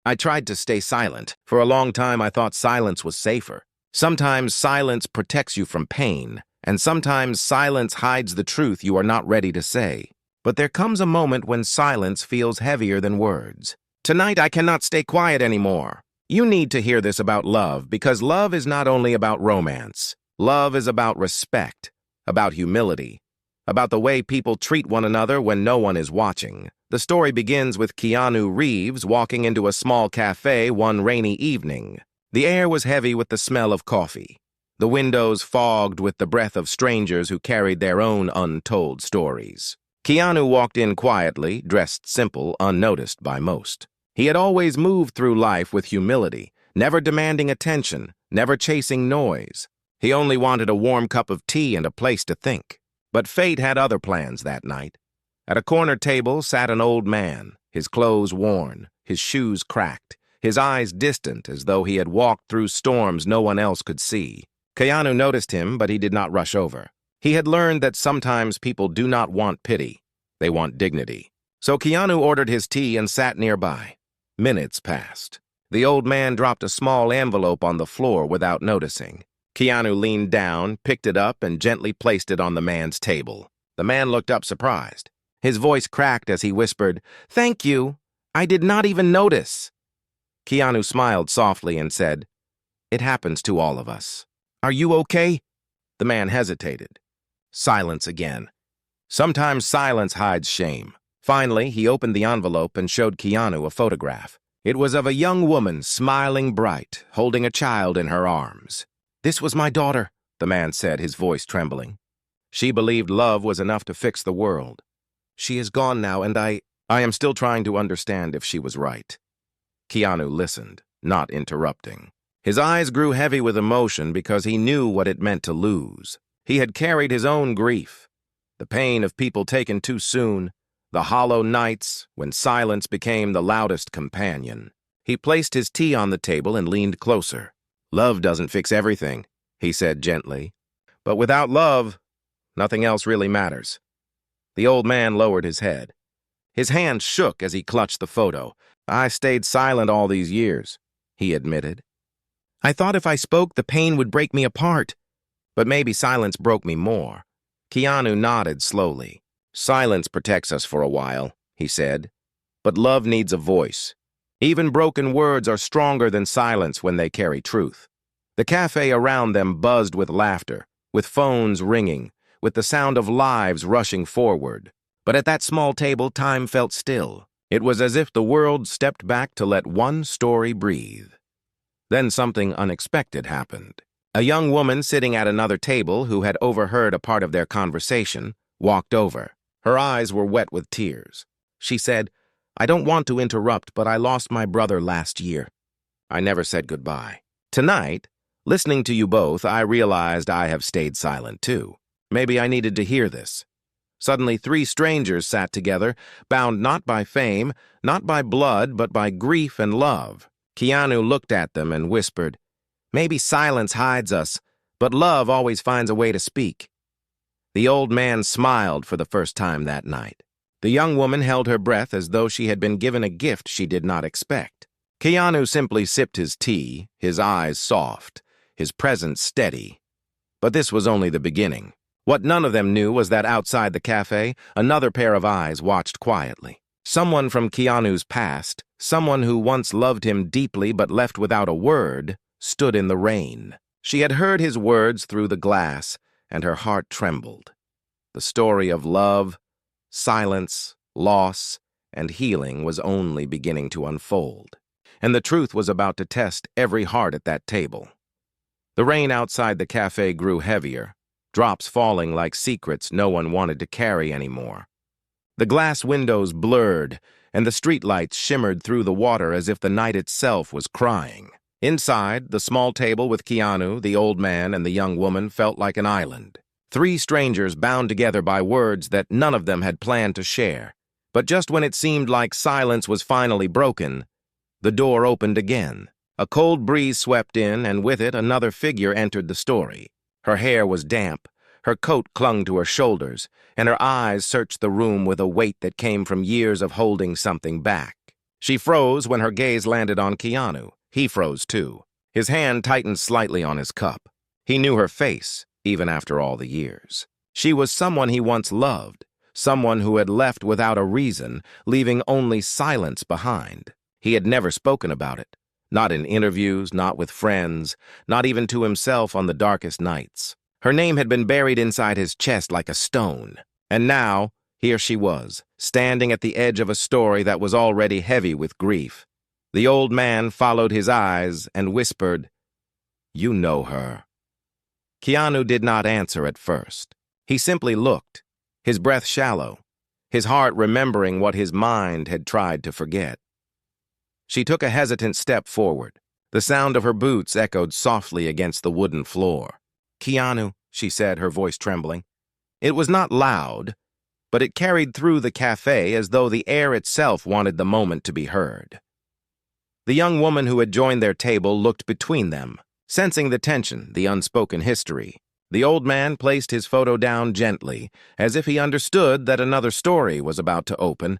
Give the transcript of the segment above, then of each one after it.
I tried to stay silent. For a long time, I thought silence was safer. Sometimes silence protects you from pain, and sometimes silence hides the truth you are not ready to say. But there comes a moment when silence feels heavier than words. Tonight, I cannot stay quiet anymore. You need to hear this about love, because love is not only about romance. Love is about respect, about humility, about the way people treat one another when no one is watching. The story begins with Keanu Reeves walking into a small cafe one rainy evening. The air was heavy with the smell of coffee, the windows fogged with the breath of strangers who carried their own untold stories. Keanu walked in quietly, dressed simple, unnoticed by most. He had always moved through life with humility, never demanding attention, never chasing noise. He only wanted a warm cup of tea and a place to think. But fate had other plans that night. At a corner table sat an old man, his clothes worn, his shoes cracked, his eyes distant as though he had walked through storms no one else could see. Keanu noticed him, but he did not rush over. He had learned that sometimes people do not want pity. They want dignity. So Keanu ordered his tea and sat nearby. Minutes passed. The old man dropped a small envelope on the floor without noticing. Keanu leaned down, picked it up, and gently placed it on the man's table. The man looked up surprised. His voice cracked as he whispered, "Thank you. I did not even notice." Keanu smiled softly and said, "It happens to all of us. Are you okay?" The man hesitated. Silence again. Sometimes silence hides shame. Finally, he opened the envelope and showed Keanu a photograph. It was of a young woman, smiling bright, holding a child in her arms. "This was my daughter," the man said, his voice trembling. "She believed love was enough to fix the world. She is gone now, and I am still trying to understand if she was right." Keanu listened, not interrupting. His eyes grew heavy with emotion because he knew what it meant to lose. He had carried his own grief, the pain of people taken too soon, the hollow nights when silence became the loudest companion. He placed his tea on the table and leaned closer. "Love doesn't fix everything," he said gently. "But without love, nothing else really matters." The old man lowered his head. His hand shook as he clutched the photo. "I stayed silent all these years," he admitted. "I thought if I spoke, the pain would break me apart. But maybe silence broke me more." Keanu nodded slowly. "Silence protects us for a while," he said. "But love needs a voice. Even broken words are stronger than silence when they carry truth." The cafe around them buzzed with laughter, with phones ringing, with the sound of lives rushing forward. But at that small table, time felt still. It was as if the world stepped back to let one story breathe. Then something unexpected happened. A young woman sitting at another table, who had overheard a part of their conversation, walked over. Her eyes were wet with tears. She said, "I don't want to interrupt, but I lost my brother last year. I never said goodbye. Tonight, listening to you both, I realized I have stayed silent too. Maybe I needed to hear this." Suddenly, three strangers sat together, bound not by fame, not by blood, but by grief and love. Keanu looked at them and whispered, "Maybe silence hides us, but love always finds a way to speak." The old man smiled for the first time that night. The young woman held her breath as though she had been given a gift she did not expect. Keanu simply sipped his tea, his eyes soft, his presence steady. But this was only the beginning. What none of them knew was that outside the cafe, another pair of eyes watched quietly. Someone from Keanu's past, someone who once loved him deeply but left without a word, stood in the rain. She had heard his words through the glass, and her heart trembled. The story of love, silence, loss, and healing was only beginning to unfold, and the truth was about to test every heart at that table. The rain outside the cafe grew heavier, drops falling like secrets no one wanted to carry anymore. The glass windows blurred, and the streetlights shimmered through the water as if the night itself was crying. Inside, the small table with Keanu, the old man, and the young woman felt like an island. Three strangers bound together by words that none of them had planned to share. But just when it seemed like silence was finally broken, the door opened again. A cold breeze swept in, and with it another figure entered the story. Her hair was damp, her coat clung to her shoulders, and her eyes searched the room with a weight that came from years of holding something back. She froze when her gaze landed on Keanu. He froze too. His hand tightened slightly on his cup. He knew her face, even after all the years. She was someone he once loved, someone who had left without a reason, leaving only silence behind. He had never spoken about it. Not in interviews, not with friends, not even to himself on the darkest nights. Her name had been buried inside his chest like a stone. And now, here she was, standing at the edge of a story that was already heavy with grief. The old man followed his eyes and whispered, "You know her." Keanu did not answer at first. He simply looked, his breath shallow, his heart remembering what his mind had tried to forget. She took a hesitant step forward. The sound of her boots echoed softly against the wooden floor. "Keanu," she said, her voice trembling. It was not loud, but it carried through the cafe as though the air itself wanted the moment to be heard. The young woman who had joined their table looked between them, sensing the tension, the unspoken history. The old man placed his photo down gently, as if he understood that another story was about to open,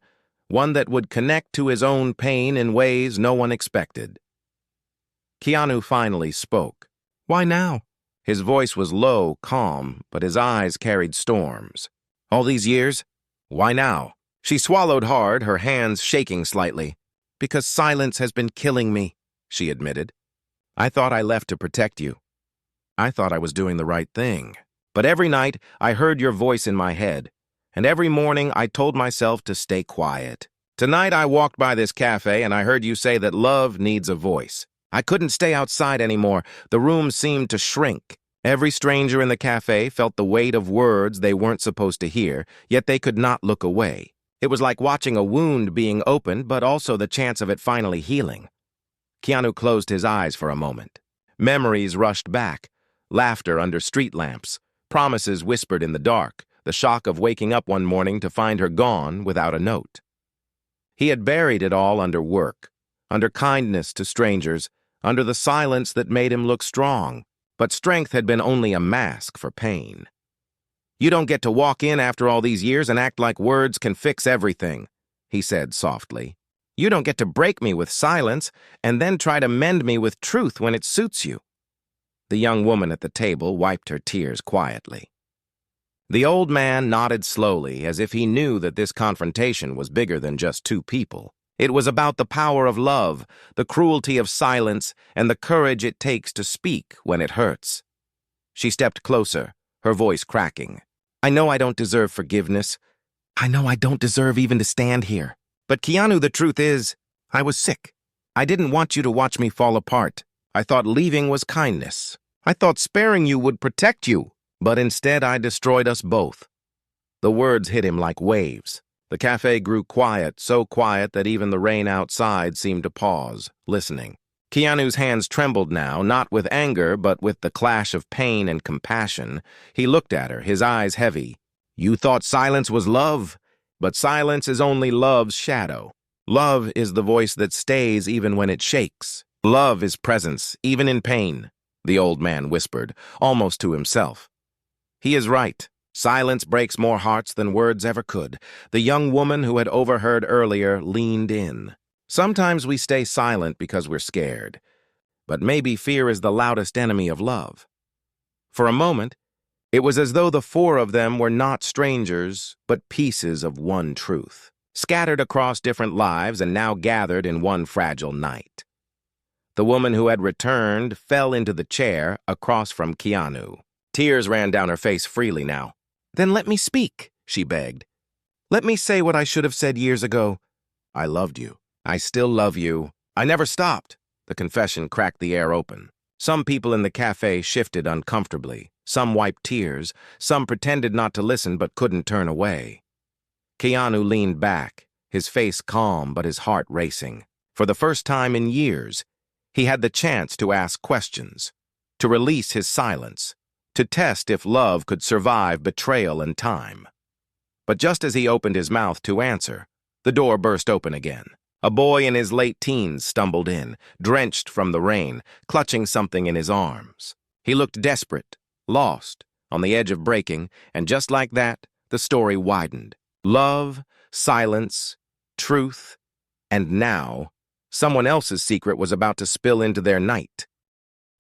one that would connect to his own pain in ways no one expected. Keanu finally spoke. "Why now?" His voice was low, calm, but his eyes carried storms. "All these years? Why now?" She swallowed hard, her hands shaking slightly. "Because silence has been killing me," she admitted. "I thought I left to protect you. I thought I was doing the right thing. But every night, I heard your voice in my head, and every morning I told myself to stay quiet. Tonight I walked by this cafe and I heard you say that love needs a voice. I couldn't stay outside anymore. The room seemed to shrink. Every stranger in the cafe felt the weight of words they weren't supposed to hear, yet they could not look away. It was like watching a wound being opened, but also the chance of it finally healing." Keanu closed his eyes for a moment. Memories rushed back. Laughter under street lamps, promises whispered in the dark, the shock of waking up one morning to find her gone without a note. He had buried it all under work, under kindness to strangers, under the silence that made him look strong, but strength had been only a mask for pain. "You don't get to walk in after all these years and act like words can fix everything," he said softly. "You don't get to break me with silence and then try to mend me with truth when it suits you." The young woman at the table wiped her tears quietly. The old man nodded slowly, as if he knew that this confrontation was bigger than just two people. It was about the power of love, the cruelty of silence, and the courage it takes to speak when it hurts. She stepped closer, her voice cracking. "I know I don't deserve forgiveness. I know I don't deserve even to stand here. But Keanu, the truth is, I was sick. I didn't want you to watch me fall apart. I thought leaving was kindness. I thought sparing you would protect you, but instead I destroyed us both." The words hit him like waves. The cafe grew quiet, so quiet that even the rain outside seemed to pause, listening. Keanu's hands trembled now, not with anger, but with the clash of pain and compassion. He looked at her, his eyes heavy. "You thought silence was love, but silence is only love's shadow. Love is the voice that stays even when it shakes. Love is presence, even in pain," the old man whispered, almost to himself. He is right. Silence breaks more hearts than words ever could. The young woman who had overheard earlier leaned in. Sometimes we stay silent because we're scared, but maybe fear is the loudest enemy of love. For a moment, it was as though the four of them were not strangers, but pieces of one truth, scattered across different lives and now gathered in one fragile night. The woman who had returned fell into the chair across from Keanu. Tears ran down her face freely now. "Then let me speak," she begged. "Let me say what I should have said years ago. I loved you. I still love you. I never stopped." The confession cracked the air open. Some people in the cafe shifted uncomfortably. Some wiped tears. Some pretended not to listen but couldn't turn away. Keanu leaned back, his face calm but his heart racing. For the first time in years, he had the chance to ask questions, to release his silence, to test if love could survive betrayal and time. But just as he opened his mouth to answer, the door burst open again. A boy in his late teens stumbled in, drenched from the rain, clutching something in his arms. He looked desperate, lost, on the edge of breaking, and just like that, the story widened. Love, silence, truth. And now, someone else's secret was about to spill into their night.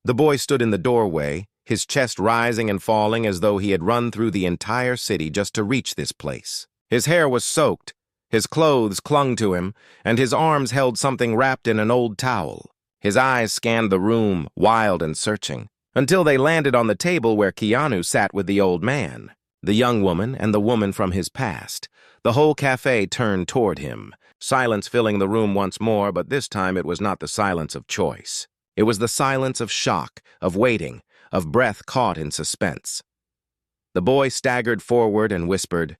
The boy stood in the doorway, his chest rising and falling as though he had run through the entire city just to reach this place. His hair was soaked, his clothes clung to him, and his arms held something wrapped in an old towel. His eyes scanned the room, wild and searching, until they landed on the table where Keanu sat with the old man, the young woman, and the woman from his past. The whole cafe turned toward him, silence filling the room once more, but this time it was not the silence of choice. It was the silence of shock, of waiting, of breath caught in suspense. The boy staggered forward and whispered,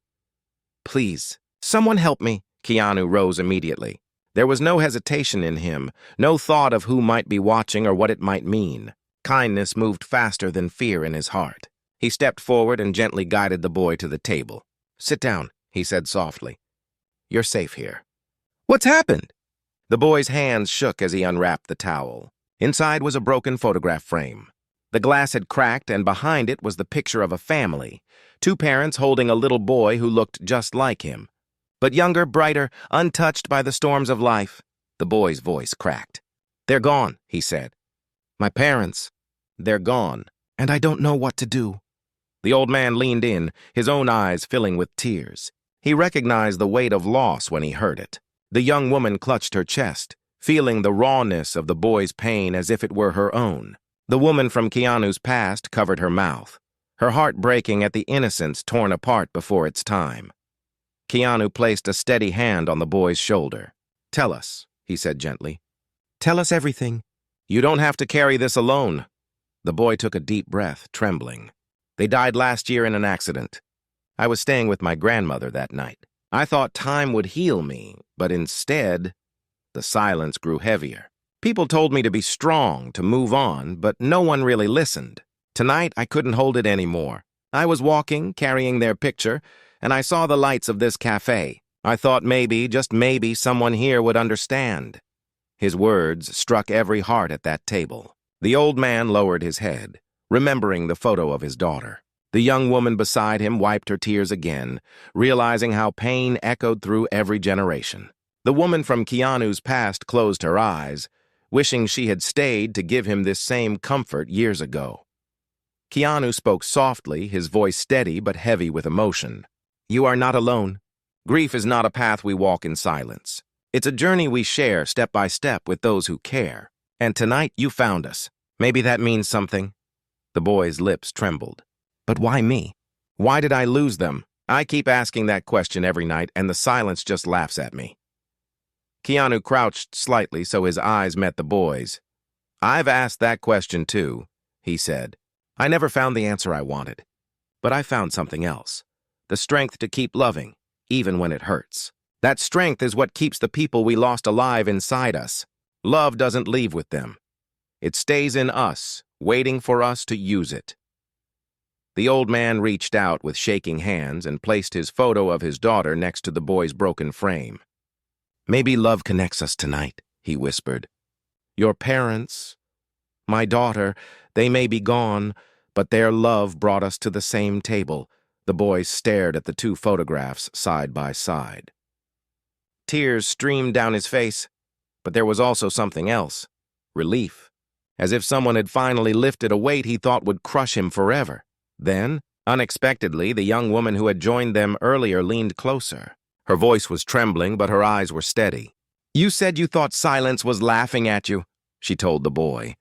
"Please, someone help me." Keanu rose immediately. There was no hesitation in him, no thought of who might be watching or what it might mean. Kindness moved faster than fear in his heart. He stepped forward and gently guided the boy to the table. "Sit down," he said softly. "You're safe here." "What's happened?" The boy's hands shook as he unwrapped the towel. Inside was a broken photograph frame. The glass had cracked, and behind it was the picture of a family, two parents holding a little boy who looked just like him, but younger, brighter, untouched by the storms of life. The boy's voice cracked. "They're gone," he said. "My parents, they're gone, and I don't know what to do." The old man leaned in, his own eyes filling with tears. He recognized the weight of loss when he heard it. The young woman clutched her chest, feeling the rawness of the boy's pain as if it were her own. The woman from Keanu's past covered her mouth, her heart breaking at the innocence torn apart before its time. Keanu placed a steady hand on the boy's shoulder. "Tell us," he said gently. "Tell us everything. You don't have to carry this alone." The boy took a deep breath, trembling. "They died last year in an accident. I was staying with my grandmother that night. I thought time would heal me, but instead..." The silence grew heavier. "People told me to be strong, to move on, but no one really listened. Tonight, I couldn't hold it anymore. I was walking, carrying their picture, and I saw the lights of this cafe. I thought maybe, just maybe, someone here would understand." His words struck every heart at that table. The old man lowered his head, remembering the photo of his daughter. The young woman beside him wiped her tears again, realizing how pain echoed through every generation. The woman from Keanu's past closed her eyes, wishing she had stayed to give him this same comfort years ago. Keanu spoke softly, his voice steady but heavy with emotion. "You are not alone. Grief is not a path we walk in silence. It's a journey we share step by step with those who care. And tonight you found us. Maybe that means something." The boy's lips trembled. "But why me? Why did I lose them? I keep asking that question every night, and the silence just laughs at me." Keanu crouched slightly so his eyes met the boy's. "I've asked that question too," he said. "I never found the answer I wanted. But I found something else. The strength to keep loving, even when it hurts. That strength is what keeps the people we lost alive inside us. Love doesn't leave with them. It stays in us, waiting for us to use it." The old man reached out with shaking hands and placed his photo of his daughter next to the boy's broken frame. "Maybe love connects us tonight," he whispered. "Your parents, my daughter, they may be gone, but their love brought us to the same table." The boy stared at the two photographs side by side. Tears streamed down his face, but there was also something else. Relief. As if someone had finally lifted a weight he thought would crush him forever. Then, unexpectedly, the young woman who had joined them earlier leaned closer. Her voice was trembling, but her eyes were steady. "You said you thought silence was laughing at you," she told the boy.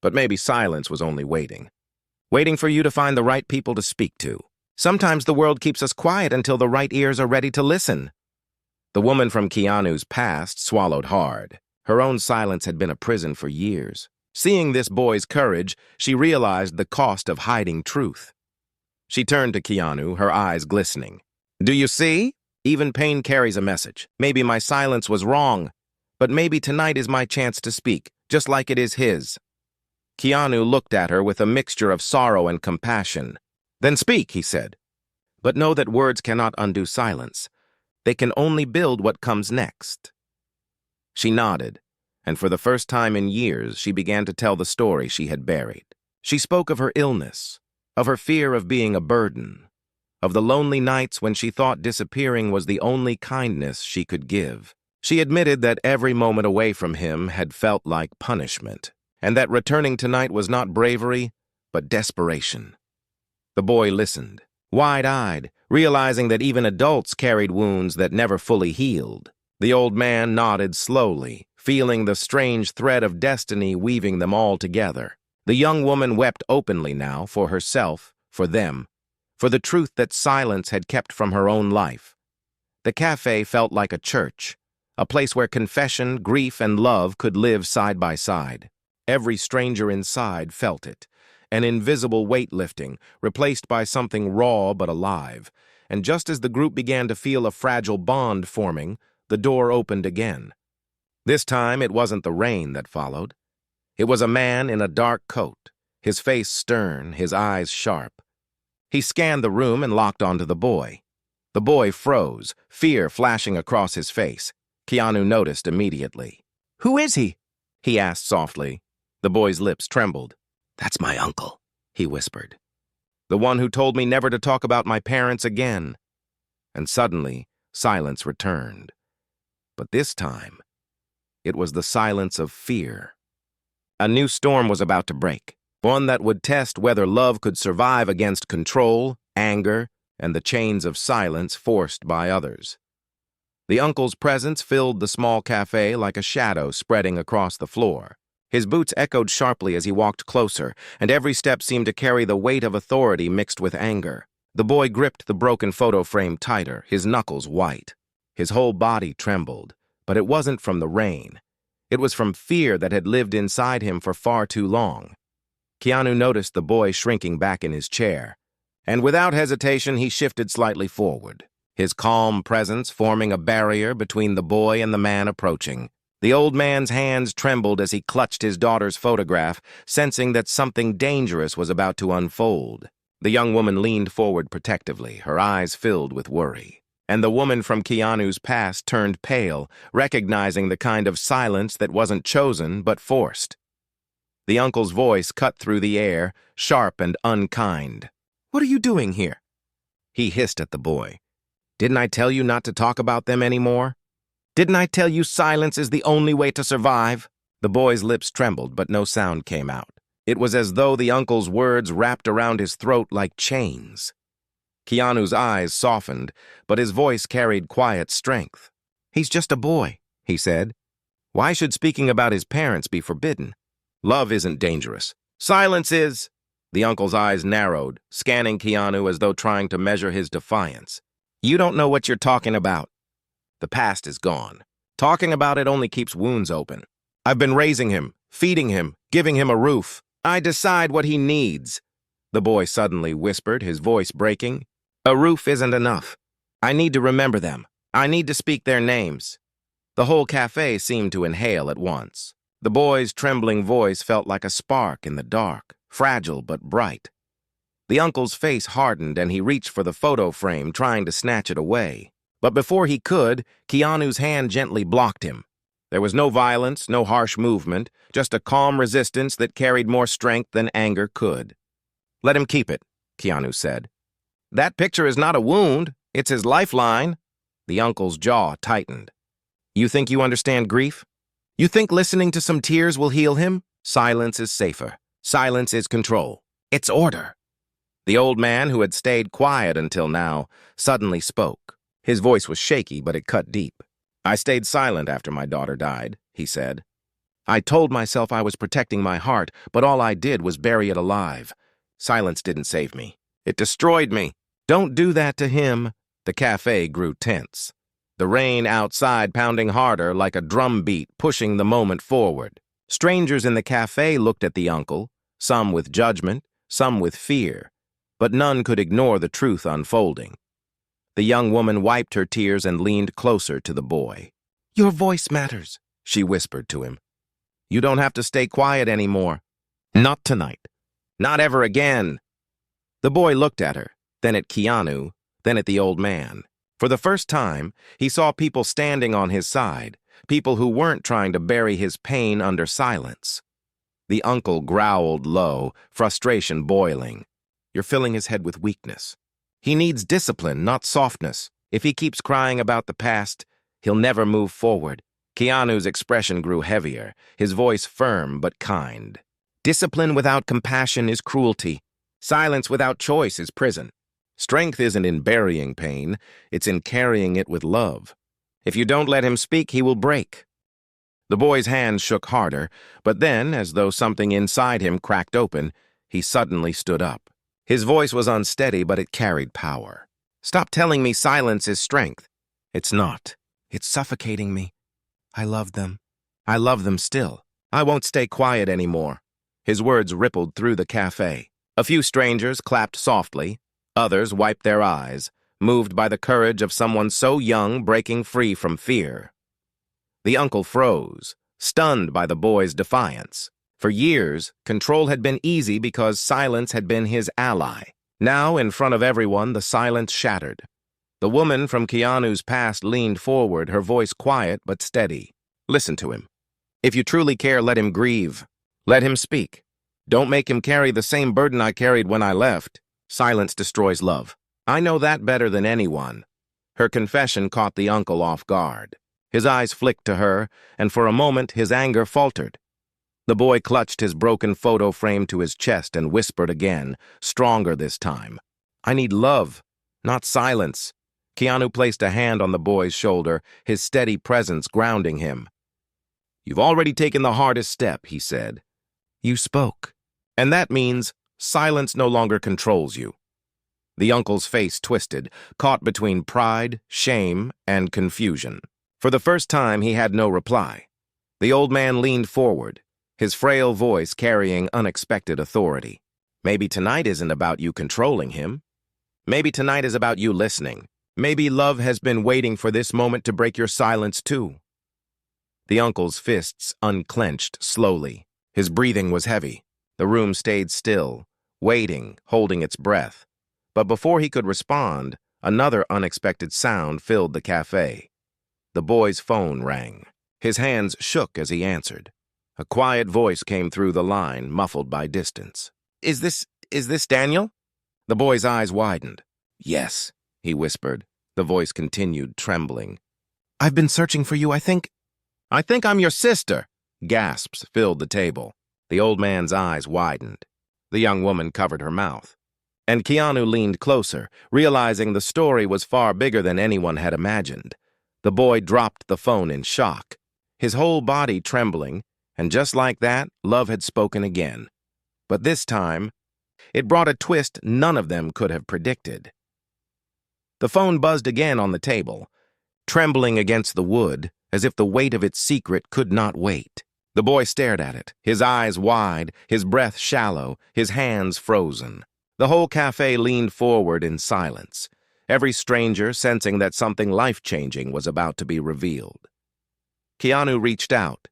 "But maybe silence was only waiting. Waiting for you to find the right people to speak to. Sometimes the world keeps us quiet until the right ears are ready to listen." The woman from Keanu's past swallowed hard. Her own silence had been a prison for years. Seeing this boy's courage, she realized the cost of hiding truth. She turned to Keanu, her eyes glistening. "Do you see? Even pain carries a message. Maybe my silence was wrong, but maybe tonight is my chance to speak, just like it is his." Keanu looked at her with a mixture of sorrow and compassion. "Then speak," he said. "But know that words cannot undo silence. They can only build what comes next." She nodded, and for the first time in years, she began to tell the story she had buried. She spoke of her illness, of her fear of being a burden, of the lonely nights when she thought disappearing was the only kindness she could give. She admitted that every moment away from him had felt like punishment, and that returning tonight was not bravery, but desperation. The boy listened, wide-eyed, realizing that even adults carried wounds that never fully healed. The old man nodded slowly, feeling the strange thread of destiny weaving them all together. The young woman wept openly now, for herself, for them, for the truth that silence had kept from her own life. The cafe felt like a church, a place where confession, grief, and love could live side by side. Every stranger inside felt it, an invisible weight lifting, replaced by something raw but alive. And just as the group began to feel a fragile bond forming, the door opened again. This time it wasn't the rain that followed. It was a man in a dark coat, his face stern, his eyes sharp. He scanned the room and locked onto the boy. The boy froze, fear flashing across his face. Keanu noticed immediately. "Who is he?" he asked softly. The boy's lips trembled. "That's my uncle," he whispered. "The one who told me never to talk about my parents again." And suddenly, silence returned. But this time, it was the silence of fear. A new storm was about to break, one that would test whether love could survive against control, anger, and the chains of silence forced by others. The uncle's presence filled the small cafe like a shadow spreading across the floor. His boots echoed sharply as he walked closer, and every step seemed to carry the weight of authority mixed with anger. The boy gripped the broken photo frame tighter, his knuckles white. His whole body trembled, but it wasn't from the rain. It was from fear that had lived inside him for far too long. Keanu noticed the boy shrinking back in his chair, and without hesitation he shifted slightly forward, his calm presence forming a barrier between the boy and the man approaching. The old man's hands trembled as he clutched his daughter's photograph, sensing that something dangerous was about to unfold. The young woman leaned forward protectively, her eyes filled with worry. And the woman from Keanu's past turned pale, recognizing the kind of silence that wasn't chosen but forced. The uncle's voice cut through the air, sharp and unkind. "What are you doing here?" He hissed at the boy. "Didn't I tell you not to talk about them anymore? Didn't I tell you silence is the only way to survive?" The boy's lips trembled, but no sound came out. It was as though the uncle's words wrapped around his throat like chains. Keanu's eyes softened, but his voice carried quiet strength. "He's just a boy," he said. "Why should speaking about his parents be forbidden? Love isn't dangerous. Silence is." The uncle's eyes narrowed, scanning Keanu as though trying to measure his defiance. "You don't know what you're talking about. The past is gone. Talking about it only keeps wounds open. I've been raising him, feeding him, giving him a roof. I decide what he needs," the boy suddenly whispered, his voice breaking. "A roof isn't enough. I need to remember them. I need to speak their names." The whole cafe seemed to inhale at once. The boy's trembling voice felt like a spark in the dark, fragile but bright. The uncle's face hardened and he reached for the photo frame, trying to snatch it away. But before he could, Keanu's hand gently blocked him. There was no violence, no harsh movement, just a calm resistance that carried more strength than anger could. "Let him keep it," Keanu said. "That picture is not a wound, it's his lifeline." The uncle's jaw tightened. "You think you understand grief? You think listening to some tears will heal him? Silence is safer. Silence is control. It's order." The old man, who had stayed quiet until now, suddenly spoke. His voice was shaky, but it cut deep. "I stayed silent after my daughter died," he said. "I told myself I was protecting my heart, but all I did was bury it alive. Silence didn't save me. It destroyed me." "Don't do that to him." The cafe grew tense. The rain outside pounding harder like a drum beat, pushing the moment forward. Strangers in the cafe looked at the uncle, some with judgment, some with fear, but none could ignore the truth unfolding. The young woman wiped her tears and leaned closer to the boy. "Your voice matters," she whispered to him. "You don't have to stay quiet anymore. Not tonight. Not ever again." The boy looked at her, then at Keanu, then at the old man. For the first time, he saw people standing on his side, people who weren't trying to bury his pain under silence. The uncle growled low, frustration boiling. "You're filling his head with weakness. He needs discipline, not softness. If he keeps crying about the past, He'll never move forward. Keanu's expression grew heavier, his voice firm but kind. Discipline without compassion is cruelty. Silence without choice is prison. Strength isn't in burying pain, it's in carrying it with love. If you don't let him speak, he will break. The boy's hands shook harder, but then, as though something inside him cracked open, he suddenly stood up. His voice was unsteady, but it carried power. Stop telling me silence is strength. It's not. It's suffocating me. I love them. I love them still. I won't stay quiet anymore. His words rippled through the cafe. A few strangers clapped softly. Others wiped their eyes, moved by the courage of someone so young breaking free from fear. The uncle froze, stunned by the boy's defiance. For years, control had been easy because silence had been his ally. Now, in front of everyone, the silence shattered. The woman from Keanu's past leaned forward, her voice quiet but steady. Listen to him. If you truly care, let him grieve. Let him speak. Don't make him carry the same burden I carried when I left. Silence destroys love. I know that better than anyone. Her confession caught the uncle off guard. His eyes flicked to her, and for a moment his anger faltered. The boy clutched his broken photo frame to his chest and whispered again, stronger this time. I need love, not silence. Keanu placed a hand on the boy's shoulder, his steady presence grounding him. You've already taken the hardest step, he said. You spoke. And that means silence no longer controls you. The uncle's face twisted, caught between pride, shame, and confusion. For the first time, he had no reply. The old man leaned forward, his frail voice carrying unexpected authority. Maybe tonight isn't about you controlling him. Maybe tonight is about you listening. Maybe love has been waiting for this moment to break your silence too. The uncle's fists unclenched slowly. His breathing was heavy. The room stayed still, waiting, holding its breath. But before he could respond, another unexpected sound filled the cafe. The boy's phone rang. His hands shook as he answered. A quiet voice came through the line, muffled by distance. Is this Daniel? The boy's eyes widened. Yes, he whispered. The voice continued, trembling. I've been searching for you, I think I'm your sister. Gasps filled the table. The old man's eyes widened. The young woman covered her mouth. And Keanu leaned closer, realizing the story was far bigger than anyone had imagined. The boy dropped the phone in shock, his whole body trembling, and just like that, love had spoken again. But this time, it brought a twist none of them could have predicted. The phone buzzed again on the table, trembling against the wood, as if the weight of its secret could not wait. The boy stared at it, his eyes wide, his breath shallow, his hands frozen. The whole cafe leaned forward in silence, every stranger sensing that something life-changing was about to be revealed. Keanu reached out,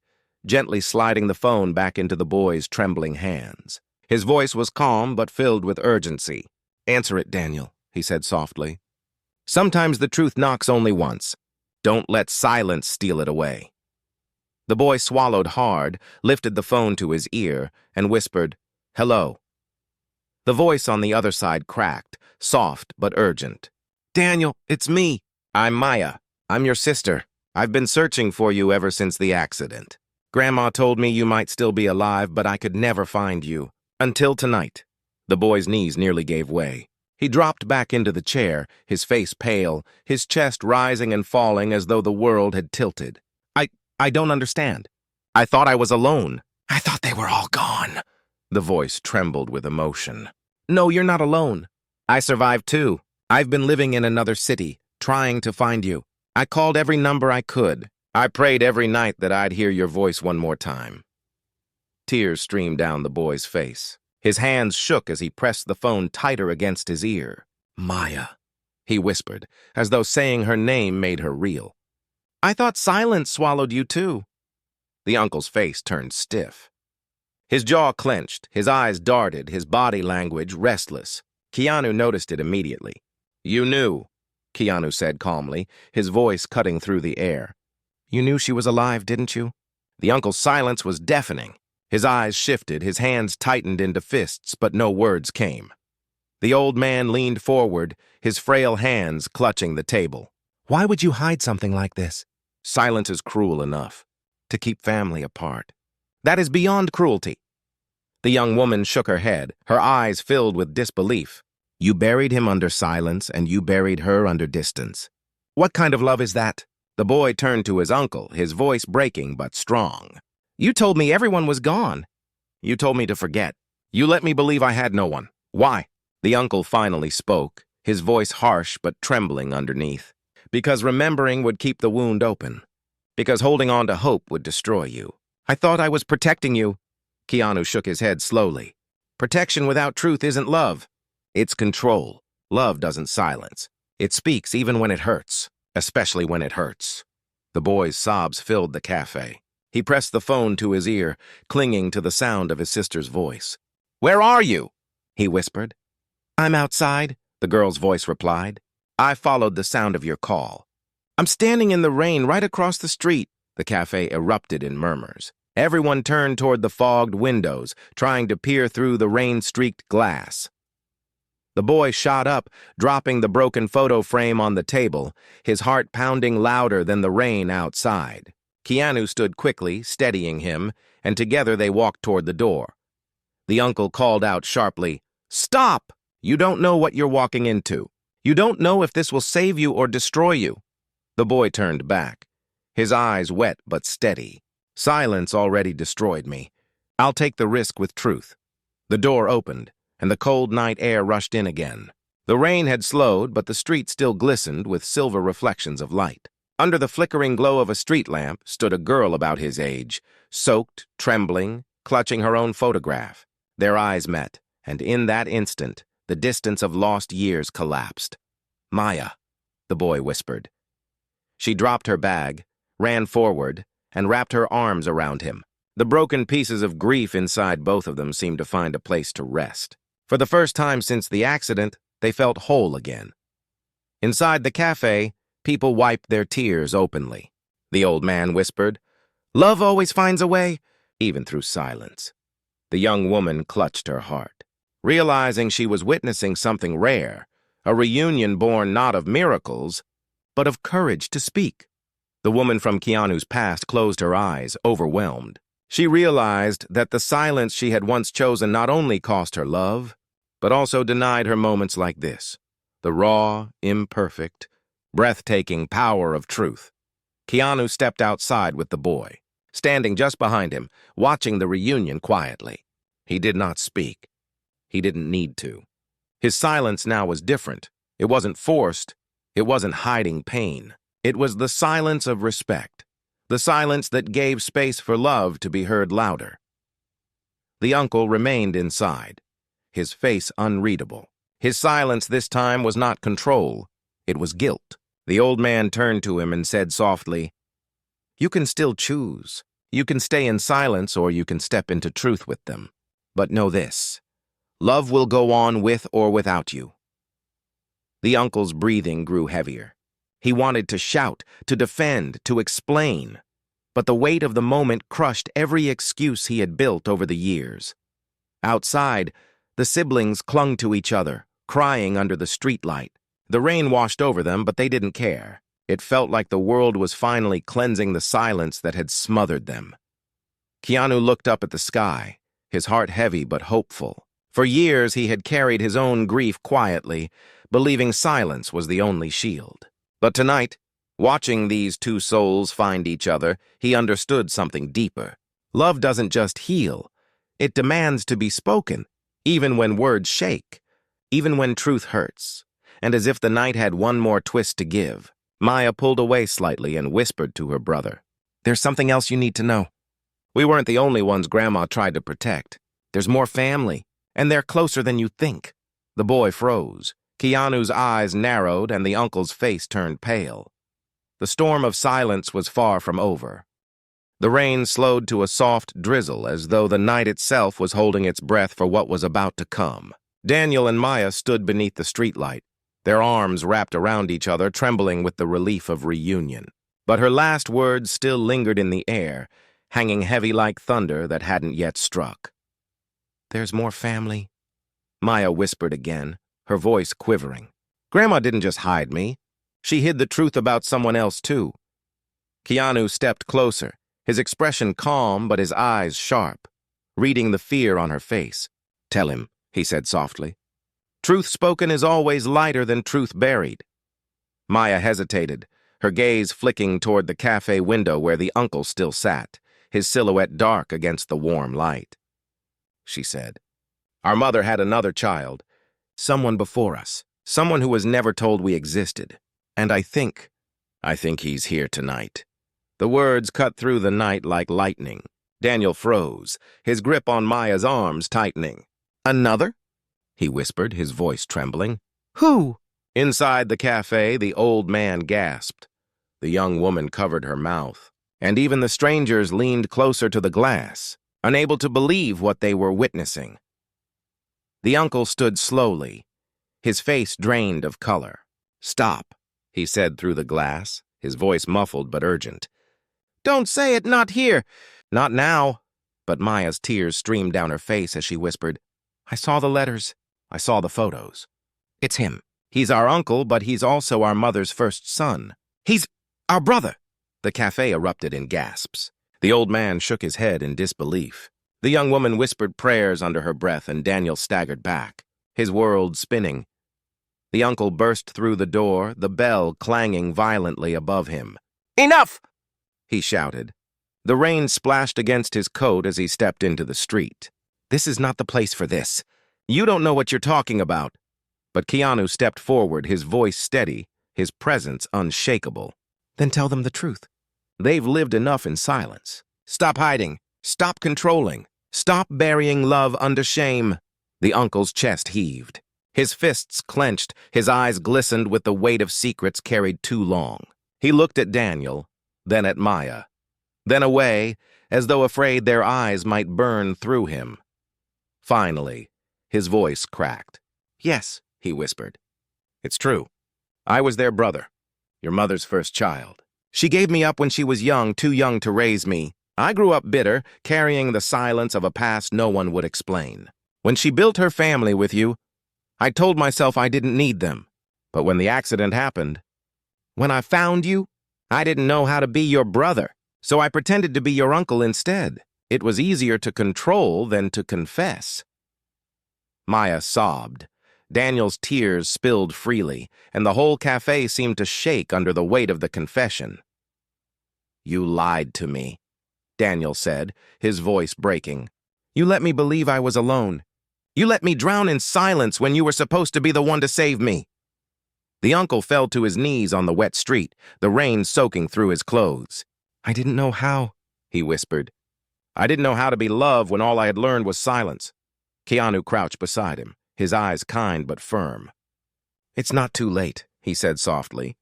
gently sliding the phone back into the boy's trembling hands. His voice was calm but filled with urgency. Answer it, Daniel, he said softly. Sometimes the truth knocks only once. Don't let silence steal it away. The boy swallowed hard, lifted the phone to his ear, and whispered, Hello. The voice on the other side cracked, soft but urgent. Daniel, it's me. I'm Maya. I'm your sister. I've been searching for you ever since the accident. Grandma told me you might still be alive, but I could never find you. Until tonight. The boy's knees nearly gave way. He dropped back into the chair, his face pale, his chest rising and falling as though the world had tilted. I don't understand. I thought I was alone. I thought they were all gone. The voice trembled with emotion. No, you're not alone. I survived too. I've been living in another city, trying to find you. I called every number I could. I prayed every night that I'd hear your voice one more time. Tears streamed down the boy's face. His hands shook as he pressed the phone tighter against his ear. Maya, he whispered, as though saying her name made her real. I thought silence swallowed you too. The uncle's face turned stiff. His jaw clenched, his eyes darted, his body language restless. Keanu noticed it immediately. You knew, Keanu said calmly, his voice cutting through the air. You knew she was alive, didn't you? The uncle's silence was deafening. His eyes shifted, his hands tightened into fists, but no words came. The old man leaned forward, his frail hands clutching the table. Why would you hide something like this? Silence is cruel enough to keep family apart. That is beyond cruelty. The young woman shook her head, her eyes filled with disbelief. You buried him under silence, and you buried her under distance. What kind of love is that? The boy turned to his uncle, his voice breaking but strong. You told me everyone was gone. You told me to forget. You let me believe I had no one. Why? The uncle finally spoke, his voice harsh but trembling underneath. Because remembering would keep the wound open. Because holding on to hope would destroy you. I thought I was protecting you. Keanu shook his head slowly. Protection without truth isn't love. It's control. Love doesn't silence. It speaks even when it hurts, especially when it hurts. The boy's sobs filled the cafe. He pressed the phone to his ear, clinging to the sound of his sister's voice. Where are you? He whispered. I'm outside, the girl's voice replied. I followed the sound of your call. I'm standing in the rain right across the street. The cafe erupted in murmurs. Everyone turned toward the fogged windows, trying to peer through the rain-streaked glass. The boy shot up, dropping the broken photo frame on the table, his heart pounding louder than the rain outside. Keanu stood quickly, steadying him, and together they walked toward the door. The uncle called out sharply, Stop! You don't know what you're walking into. You don't know if this will save you or destroy you. The boy turned back, his eyes wet but steady. Silence already destroyed me. I'll take the risk with truth. The door opened, and the cold night air rushed in again. The rain had slowed, but the street still glistened with silver reflections of light. Under the flickering glow of a street lamp stood a girl about his age, soaked, trembling, clutching her own photograph. Their eyes met, and in that instant, the distance of lost years collapsed. Maya, the boy whispered. She dropped her bag, ran forward, and wrapped her arms around him. The broken pieces of grief inside both of them seemed to find a place to rest. For the first time since the accident, they felt whole again. Inside the cafe, people wiped their tears openly. The old man whispered, Love always finds a way, even through silence. The young woman clutched her heart, realizing she was witnessing something rare, a reunion born not of miracles, but of courage to speak. The woman from Keanu's past closed her eyes, overwhelmed. She realized that the silence she had once chosen not only cost her love, but also denied her moments like this, the raw, imperfect, breathtaking power of truth. Keanu stepped outside with the boy, standing just behind him, watching the reunion quietly. He did not speak. He didn't need to. His silence now was different. It wasn't forced. It wasn't hiding pain. It was the silence of respect, the silence that gave space for love to be heard louder. The uncle remained inside, his face unreadable. His silence this time was not control, it was guilt. The old man turned to him and said softly, You can still choose. You can stay in silence or you can step into truth with them. But know this, love will go on with or without you. The uncle's breathing grew heavier. He wanted to shout, to defend, to explain. But the weight of the moment crushed every excuse he had built over the years. Outside, the siblings clung to each other, crying under the streetlight. The rain washed over them, but they didn't care. It felt like the world was finally cleansing the silence that had smothered them. Keanu looked up at the sky, his heart heavy but hopeful. For years he had carried his own grief quietly, believing silence was the only shield. But tonight, watching these two souls find each other, he understood something deeper. Love doesn't just heal. It demands to be spoken, even when words shake, even when truth hurts. And as if the night had one more twist to give, Maya pulled away slightly and whispered to her brother, There's something else you need to know. We weren't the only ones Grandma tried to protect. There's more family, and they're closer than you think. The boy froze. Keanu's eyes narrowed and the uncle's face turned pale. The storm of silence was far from over. The rain slowed to a soft drizzle as though the night itself was holding its breath for what was about to come. Daniel and Maya stood beneath the streetlight, their arms wrapped around each other, trembling with the relief of reunion. But her last words still lingered in the air, hanging heavy like thunder that hadn't yet struck. There's more family, Maya whispered again, her voice quivering. Grandma didn't just hide me. She hid the truth about someone else, too. Keanu stepped closer, his expression calm but his eyes sharp, reading the fear on her face. "Tell him," he said softly. "Truth spoken is always lighter than truth buried." Maya hesitated, her gaze flicking toward the cafe window where the uncle still sat, his silhouette dark against the warm light. She said, "Our mother had another child, someone before us, someone who was never told we existed. And I think he's here tonight." The words cut through the night like lightning. Daniel froze, his grip on Maya's arms tightening. "Another?" he whispered, his voice trembling. "Who?" Inside the cafe, the old man gasped. The young woman covered her mouth, and even the strangers leaned closer to the glass, unable to believe what they were witnessing. The uncle stood slowly, his face drained of color. "Stop," he said through the glass, his voice muffled but urgent. "Don't say it, not here." "Not now." But Maya's tears streamed down her face as she whispered, "I saw the letters. I saw the photos. It's him. He's our uncle, but he's also our mother's first son. He's our brother." The cafe erupted in gasps. The old man shook his head in disbelief. The young woman whispered prayers under her breath, and Daniel staggered back, his world spinning. The uncle burst through the door, the bell clanging violently above him. "Enough!" he shouted. The rain splashed against his coat as he stepped into the street. "This is not the place for this. You don't know what you're talking about." But Keanu stepped forward, his voice steady, his presence unshakable. "Then tell them the truth. They've lived enough in silence. Stop hiding. Stop controlling. Stop burying love under shame." The uncle's chest heaved. His fists clenched, his eyes glistened with the weight of secrets carried too long. He looked at Daniel, then at Maya, then away, as though afraid their eyes might burn through him. Finally, his voice cracked. "Yes," he whispered. "It's true. I was their brother, your mother's first child. She gave me up when she was young, too young to raise me. I grew up bitter, carrying the silence of a past no one would explain. When she built her family with you, I told myself I didn't need them. But when the accident happened, when I found you, I didn't know how to be your brother, so I pretended to be your uncle instead. It was easier to control than to confess." Maya sobbed. Daniel's tears spilled freely, and the whole cafe seemed to shake under the weight of the confession. "You lied to me," Daniel said, his voice breaking. "You let me believe I was alone. You let me drown in silence when you were supposed to be the one to save me." The uncle fell to his knees on the wet street, the rain soaking through his clothes. "I didn't know how," he whispered. "I didn't know how to be loved when all I had learned was silence." Keanu crouched beside him, his eyes kind but firm. "It's not too late," he said softly.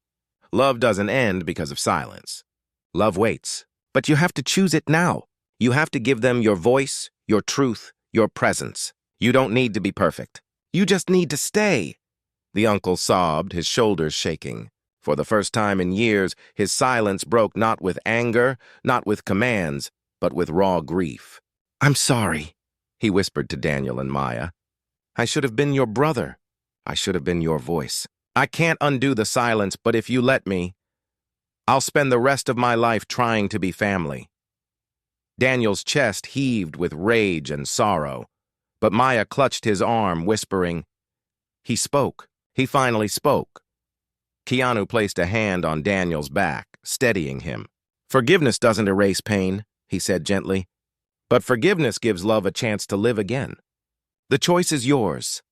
"Love doesn't end because of silence. Love waits, but you have to choose it now. You have to give them your voice, your truth, your presence. You don't need to be perfect. You just need to stay." The uncle sobbed, his shoulders shaking. For the first time in years, his silence broke not with anger, not with commands, but with raw grief. "I'm sorry," he whispered to Daniel and Maya. "I should have been your brother. I should have been your voice. I can't undo the silence, but if you let me, I'll spend the rest of my life trying to be family." Daniel's chest heaved with rage and sorrow, but Maya clutched his arm, whispering, "He spoke. He finally spoke." Keanu placed a hand on Daniel's back, steadying him. "Forgiveness doesn't erase pain," he said gently, "but forgiveness gives love a chance to live again. The choice is yours."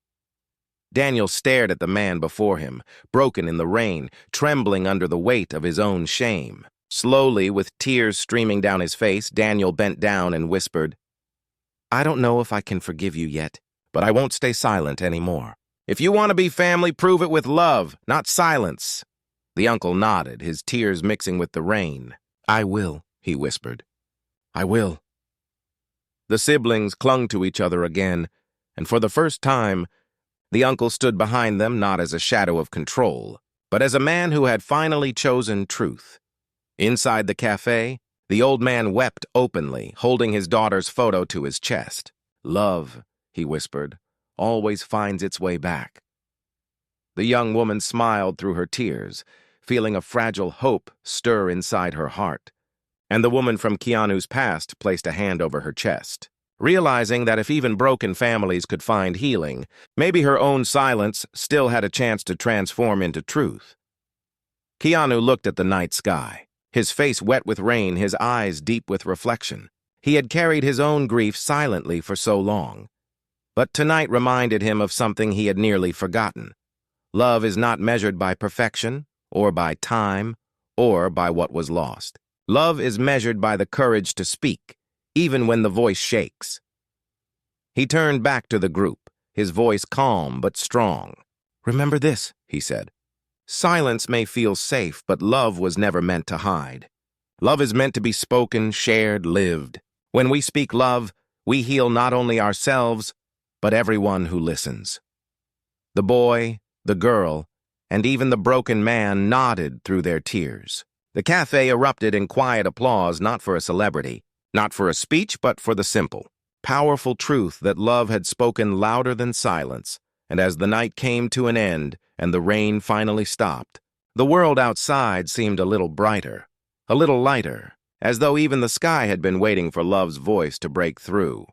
Daniel stared at the man before him, broken in the rain, trembling under the weight of his own shame. Slowly, with tears streaming down his face, Daniel bent down and whispered, "I don't know if I can forgive you yet, but I won't stay silent anymore. If you want to be family, prove it with love, not silence." The uncle nodded, his tears mixing with the rain. "I will," he whispered. "I will." The siblings clung to each other again, and for the first time, the uncle stood behind them not as a shadow of control, but as a man who had finally chosen truth. Inside the cafe, the old man wept openly, holding his daughter's photo to his chest. "Love," he whispered, "always finds its way back." The young woman smiled through her tears, feeling a fragile hope stir inside her heart. and the woman from Keanu's past placed a hand over her chest. Realizing that if even broken families could find healing, maybe her own silence still had a chance to transform into truth. Keanu looked at the night sky, his face wet with rain, his eyes deep with reflection. He had carried his own grief silently for so long. But tonight reminded him of something he had nearly forgotten. Love is not measured by perfection, or by time, or by what was lost. Love is measured by the courage to speak, even when the voice shakes. He turned back to the group, his voice calm but strong. "Remember this," he said. "Silence may feel safe, but love was never meant to hide. Love is meant to be spoken, shared, lived. When we speak love, we heal not only ourselves, but everyone who listens." The boy, the girl, and even the broken man nodded through their tears. The cafe erupted in quiet applause, not for a celebrity, not for a speech, but for the simple, powerful truth that love had spoken louder than silence. And as the night came to an end and the rain finally stopped, the world outside seemed a little brighter, a little lighter, as though even the sky had been waiting for love's voice to break through.